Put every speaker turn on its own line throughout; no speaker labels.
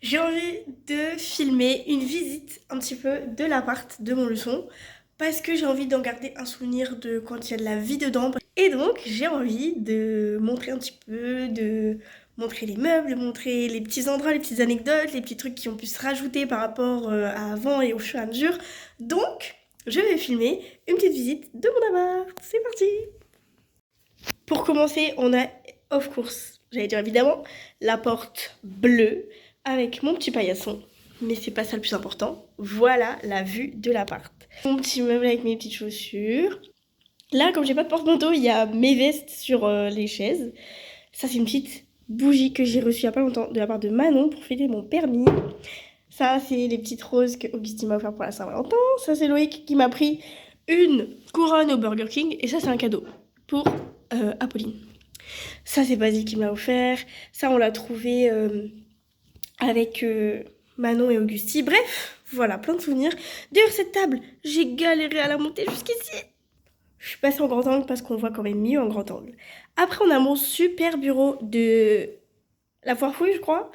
J'ai envie de filmer une visite un petit peu de l'appart de mon leçon parce que j'ai envie d'en garder un souvenir de quand il y a de la vie dedans. Et donc j'ai envie de montrer un petit peu, de montrer les meubles, de montrer les petits endroits, les petites anecdotes, les petits trucs qui ont pu se rajouter par rapport à avant et au fur et à mesure. Donc je vais filmer une petite visite de mon appart. C'est parti! Pour commencer, on a, of course, j'allais dire évidemment, la porte bleue avec mon petit paillasson. Mais c'est pas ça le plus important. Voilà la vue de l'appart. Mon petit meuble avec mes petites chaussures. Là, comme j'ai pas de porte-manteau, il y a mes vestes sur les chaises. Ça, c'est une petite bougie que j'ai reçue il y a pas longtemps de la part de Manon pour fêter mon permis. Ça, c'est les petites roses que Augustine m'a offert pour la Saint-Valentin. Ça, c'est Loïc qui m'a pris une couronne au Burger King. Et ça, c'est un cadeau pour Apolline. Ça, c'est Basile qui me l'a offert. Ça, on l'a trouvé avec Manon et Augustie. Bref, voilà, plein de souvenirs. D'ailleurs, cette table, j'ai galéré à la monter jusqu'ici. Je suis passée en grand angle parce qu'on voit quand même mieux en grand angle. Après, on a mon super bureau de la foire fouille, je crois,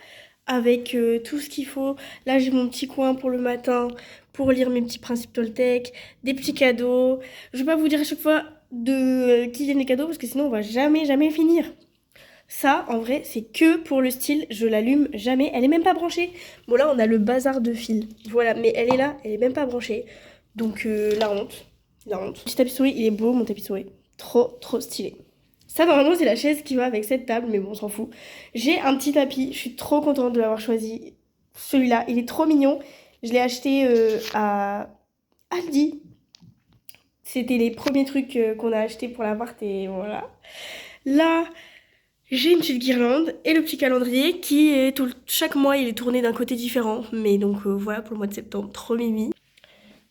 avec tout ce qu'il faut. Là, j'ai mon petit coin pour le matin, pour lire mes petits principes Toltec, des petits cadeaux. Je vais pas vous dire à chaque fois de qui viennent les cadeaux parce que sinon on va jamais finir. Ça, en vrai, c'est que pour le style, je l'allume jamais. Elle est même pas branchée. Bon, là, on a le bazar de fil. Voilà, mais elle est là, elle est même pas branchée. Donc, la honte. La honte. Mon petit tapis souris, il est beau, mon tapis souris. Trop stylé. Ça, normalement, c'est la chaise qui va avec cette table, mais bon, on s'en fout. J'ai un petit tapis, je suis trop contente de l'avoir choisi. Celui-là, il est trop mignon. Je l'ai acheté à Aldi. C'était les premiers trucs qu'on a achetés pour l'appart et voilà. Là, j'ai une petite guirlande et le petit calendrier qui est chaque mois il est tourné d'un côté différent. Mais donc voilà pour le mois de septembre, trop mimi.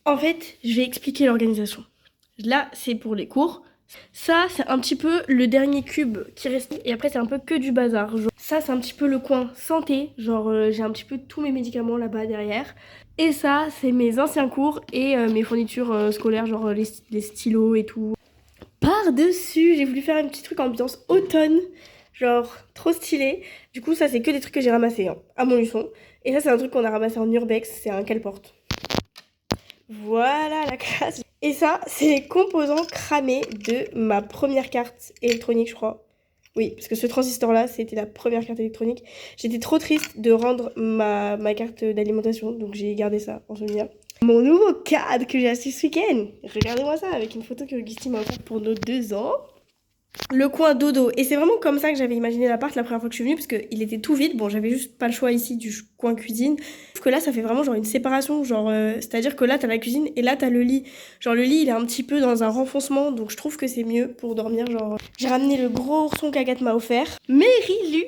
En fait, je vais expliquer l'organisation. Là, c'est pour les cours. Ça, c'est un petit peu le dernier cube qui reste. Et après, c'est un peu que du bazar. Genre, ça, c'est un petit peu le coin santé. Genre, j'ai un petit peu tous mes médicaments là-bas derrière. Et ça, c'est mes anciens cours et mes fournitures scolaires, genre les stylos et tout. Par-dessus, j'ai voulu faire un petit truc ambiance automne. Genre, trop stylé. Du coup, ça, c'est que des trucs que j'ai ramassés hein, à mon luçon. Et ça, c'est un truc qu'on a ramassé en urbex. C'est un cale-porte. Voilà la classe. Et ça, c'est les composants cramés de ma première carte électronique, je crois. Oui, parce que ce transistor-là, c'était la première carte électronique. J'étais trop triste de rendre ma carte d'alimentation, donc j'ai gardé ça en souvenir. Mon nouveau cadre que j'ai acheté ce week-end. Regardez-moi ça, avec une photo que Augustine m'a offerte pour nos 2 ans. Le coin dodo. Et c'est vraiment comme ça que j'avais imaginé l'appart la première fois que je suis venue, parce qu'il était tout vide. Bon, j'avais juste pas le choix ici du coin cuisine. Sauf que là, ça fait vraiment genre une séparation. Genre, c'est-à-dire que là, t'as la cuisine et là, t'as le lit. Genre, le lit, il est un petit peu dans un renfoncement, donc je trouve que c'est mieux pour dormir. Genre, j'ai ramené le gros ourson qu'Agathe m'a offert. Mérilu.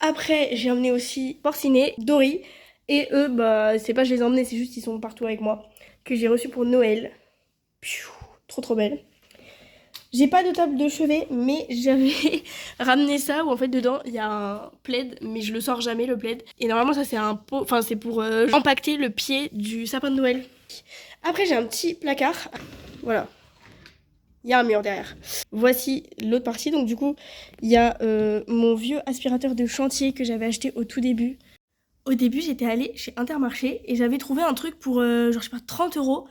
Après, j'ai emmené aussi Porcinet, Dory. Et eux, bah, c'est pas je les ai emmenés, c'est juste ils sont partout avec moi. Que j'ai reçu pour Noël. Piou, trop belle. J'ai pas de table de chevet, mais j'avais ramené ça où en fait dedans il y a un plaid, mais je le sors jamais le plaid. Et normalement ça c'est un pot, enfin c'est pour empaqueter le pied du sapin de Noël. Après j'ai un petit placard, voilà. Il y a un mur derrière. Voici l'autre partie, donc du coup il y a mon vieux aspirateur de chantier que j'avais acheté au tout début. Au début j'étais allée chez Intermarché et j'avais trouvé un truc pour genre je sais pas 30 €.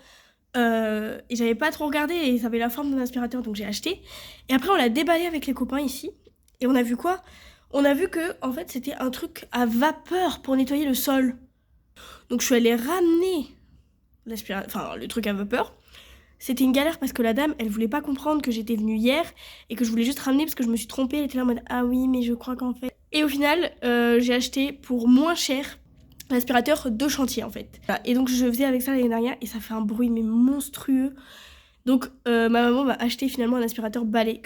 Et j'avais pas trop regardé et ça avait la forme d'un aspirateur donc j'ai acheté. Et après on l'a déballé avec les copains ici. Et on a vu quoi? On a vu que en fait c'était un truc à vapeur pour nettoyer le sol. Donc je suis allée ramener enfin le truc à vapeur. C'était une galère parce que la dame elle voulait pas comprendre que j'étais venue hier et que je voulais juste ramener parce que je me suis trompée. Elle était là en mode ah oui mais je crois qu'en fait. Et au final j'ai acheté pour moins cher l'aspirateur de chantier en fait. Voilà. Et donc je faisais avec ça l'année dernière et ça fait un bruit mais monstrueux. Donc ma maman m'a acheté finalement un aspirateur balai.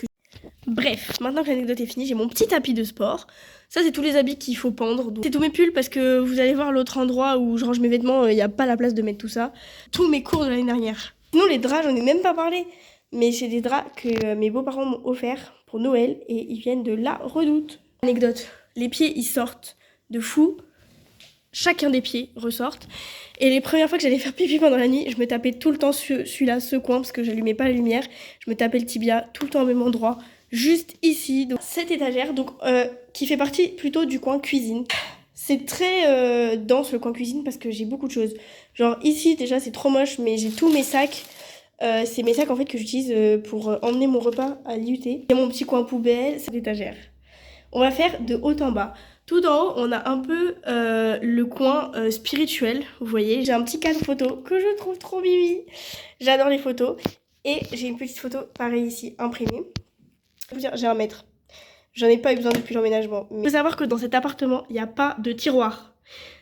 Bref, maintenant que l'anecdote est finie, j'ai mon petit tapis de sport. Ça c'est tous les habits qu'il faut pendre. C'est tous mes pulls parce que vous allez voir l'autre endroit où je range mes vêtements, il n'y a pas la place de mettre tout ça. Tous mes cours de l'année dernière. Sinon les draps, j'en ai même pas parlé. Mais c'est des draps que mes beaux-parents m'ont offerts pour Noël et ils viennent de La Redoute. Anecdote, les pieds ils sortent de fou. Chacun des pieds ressortent. Et les premières fois que j'allais faire pipi pendant la nuit, je me tapais tout le temps celui-là, ce coin, parce que j'allumais pas la lumière. Je me tapais le tibia tout le temps au même endroit, juste ici, donc cette étagère, donc qui fait partie plutôt du coin cuisine. C'est très dense le coin cuisine parce que j'ai beaucoup de choses. Genre ici déjà c'est trop moche mais j'ai tous mes sacs. C'est mes sacs en fait que j'utilise pour emmener mon repas à l'IUT. Il y a mon petit coin poubelle, c'est l'étagère. On va faire de haut en bas. Tout en haut, on a un peu le coin spirituel. Vous voyez, j'ai un petit cadre photo que je trouve trop mimi. J'adore les photos. Et j'ai une petite photo, pareil ici, imprimée. Je veux dire, j'ai 1 mètre. J'en ai pas eu besoin depuis l'emménagement. Mais il faut savoir que dans cet appartement, il n'y a pas de tiroir.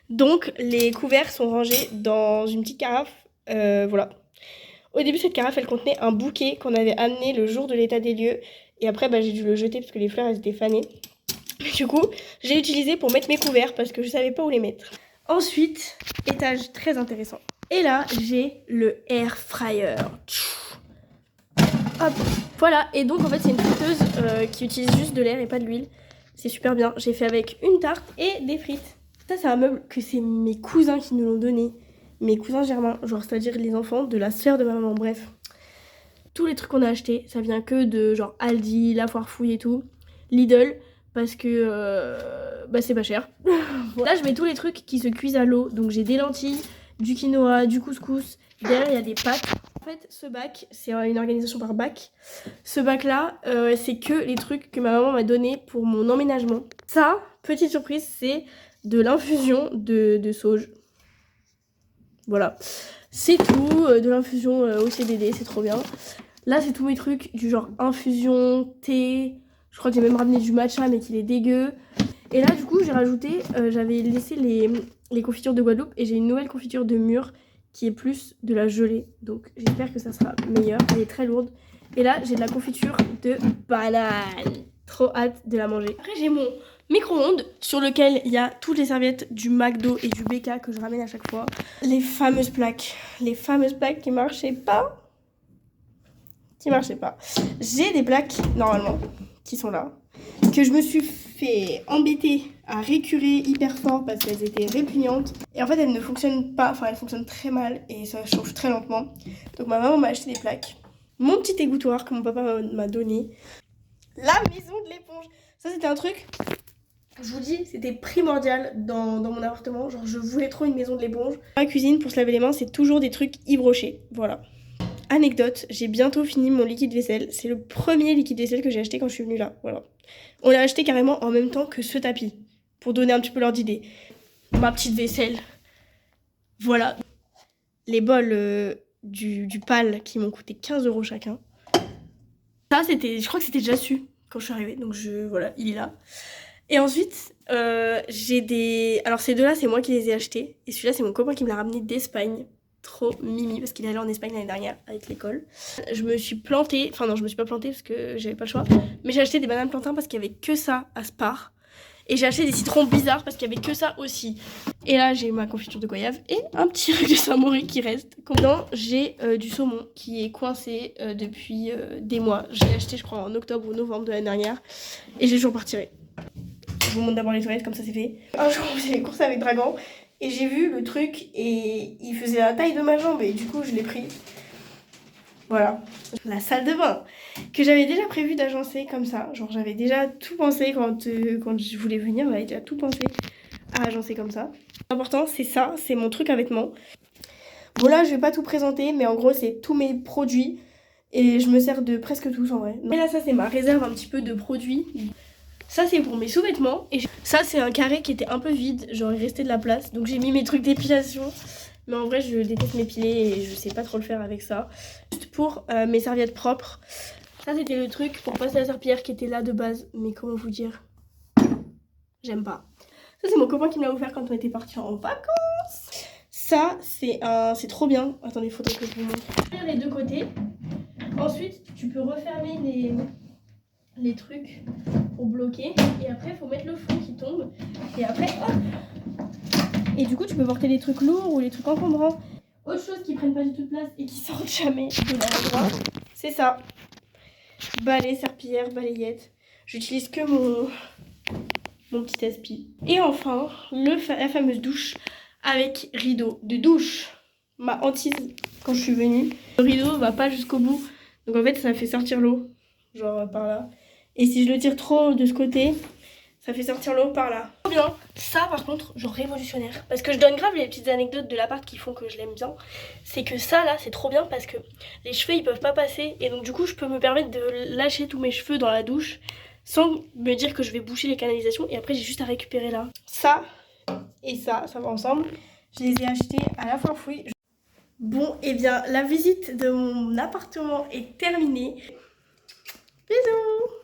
Donc, les couverts sont rangés dans une petite carafe. Voilà. Au début, cette carafe, elle contenait un bouquet qu'on avait amené le jour de l'état des lieux. Et après, bah, j'ai dû le jeter parce que les fleurs, elles étaient fanées. Du coup, j'ai utilisé pour mettre mes couverts parce que je savais pas où les mettre. Ensuite, étage très intéressant. Et là, j'ai le air fryer. Hop, voilà. Et donc, en fait, c'est une friteuse qui utilise juste de l'air et pas de l'huile. C'est super bien. J'ai fait avec une tarte et des frites. Ça, c'est un meuble que c'est mes cousins qui nous l'ont donné. Mes cousins germains, genre c'est-à-dire les enfants de la sœur de ma maman, bref. Tous les trucs qu'on a achetés, ça vient que de genre Aldi, La Foire Fouille et tout. Lidl, parce que bah c'est pas cher. Là, je mets tous les trucs qui se cuisent à l'eau. Donc j'ai des lentilles, du quinoa, du couscous. Derrière, il y a des pâtes. En fait, ce bac, c'est une organisation par bac. Ce bac-là, c'est que les trucs que ma maman m'a donné pour mon emménagement. Ça, petite surprise, c'est de l'infusion de sauge. Voilà. C'est tout, de l'infusion au CBD, c'est trop bien. Là, c'est tous mes trucs du genre infusion, thé. Je crois que j'ai même ramené du matcha, mais qu'il est dégueu. Et là, du coup, j'ai rajouté, j'avais laissé les confitures de Guadeloupe et j'ai une nouvelle confiture de mûre qui est plus de la gelée. Donc, j'espère que ça sera meilleur. Elle est très lourde. Et là, j'ai de la confiture de banane. Trop hâte de la manger. Après, j'ai mon micro-ondes sur lequel il y a toutes les serviettes du McDo et du BK que je ramène à chaque fois. Les fameuses plaques. Les fameuses plaques qui marchaient pas. J'ai des plaques, normalement, qui sont là, que je me suis fait embêter à récurer hyper fort parce qu'elles étaient répugnantes. Et en fait, elles ne fonctionnent pas, enfin, elles fonctionnent très mal et ça chauffe très lentement. Donc ma maman m'a acheté des plaques. Mon petit égouttoir que mon papa m'a donné. La maison de l'éponge. Ça, c'était un truc, je vous dis, c'était primordial dans mon appartement. Genre, je voulais trop une maison de l'éponge. La cuisine, pour se laver les mains, c'est toujours des trucs Yves Rocher. Voilà. Anecdote, j'ai bientôt fini mon liquide vaisselle. C'est le premier liquide vaisselle que j'ai acheté quand je suis venue là. Voilà. On l'a acheté carrément en même temps que ce tapis. Pour donner un petit peu l'ordre d'idée. Ma petite vaisselle. Voilà. Les bols du PAL qui m'ont coûté 15 € chacun. Ça, c'était, je crois que c'était déjà su quand je suis arrivée. Donc voilà, il est là. Et ensuite, j'ai des... Alors ces deux-là, c'est moi qui les ai achetés. Et celui-là, c'est mon copain qui me l'a ramené d'Espagne. Trop mimi, parce qu'il est allé en Espagne l'année dernière avec l'école. Je me suis plantée, enfin non, je me suis pas plantée parce que j'avais pas le choix. Mais j'ai acheté des bananes plantains parce qu'il y avait que ça à Spar. Et j'ai acheté des citrons bizarres parce qu'il y avait que ça aussi. Et là, j'ai ma confiture de goyave et un petit truc de Saint-Maurice qui reste. Dedans, j'ai du saumon qui est coincé depuis des mois. Je l'ai acheté, je crois, en octobre ou novembre de l'année dernière. Et j'ai toujours pas retiré. Je vous montre d'abord les toilettes, comme ça c'est fait. Un jour, j'ai les courses avec Dragan. Et j'ai vu le truc et il faisait la taille de ma jambe et du coup je l'ai pris. Voilà, la salle de bain que j'avais déjà prévu d'agencer comme ça. Genre j'avais déjà tout pensé quand je voulais venir, j'avais déjà tout pensé à agencer comme ça. L'important c'est ça, c'est mon truc à vêtements. Voilà, je vais pas tout présenter mais en gros c'est tous mes produits et je me sers de presque tous en vrai. Et là ça c'est ma réserve un petit peu de produits. Ça c'est pour mes sous-vêtements et ça c'est un carré qui était un peu vide, genre il restait de la place. Donc j'ai mis mes trucs d'épilation. Mais en vrai je déteste m'épiler et je sais pas trop le faire avec ça. Juste pour mes serviettes propres. Ça c'était le truc pour passer la serpillière qui était là de base. Mais comment vous dire, j'aime pas. Ça c'est mon copain qui me l'a offert quand on était partis en vacances. Ça c'est trop bien. Attendez, faut que je vous montre. Les deux côtés. Ensuite tu peux refermer les trucs pour bloquer et après il faut mettre le fond qui tombe et après hop, et du coup tu peux porter les trucs lourds ou les trucs encombrants. Autre chose qui prennent pas du tout de place et qui sortent jamais de l'endroit, c'est ça, balai, serpillière, balayette. J'utilise que mon petit aspi. Et enfin la fameuse douche avec rideau de douche, ma hantise quand je suis venue. Le rideau va pas jusqu'au bout donc en fait ça fait sortir l'eau genre par là. Et si je le tire trop de ce côté, Ça fait sortir l'eau par là. Trop bien. Ça par contre, genre révolutionnaire. Parce que je donne grave les petites anecdotes de l'appart qui font que je l'aime bien. C'est que ça là, c'est trop bien parce que les cheveux ils peuvent pas passer. Et donc du coup, je peux me permettre de lâcher tous mes cheveux dans la douche sans me dire que je vais boucher les canalisations. Et après, j'ai juste à récupérer là. Ça et ça va ensemble. Je les ai achetés à la fin fouille. Bon, et bien la visite de mon appartement est terminée. Bisous.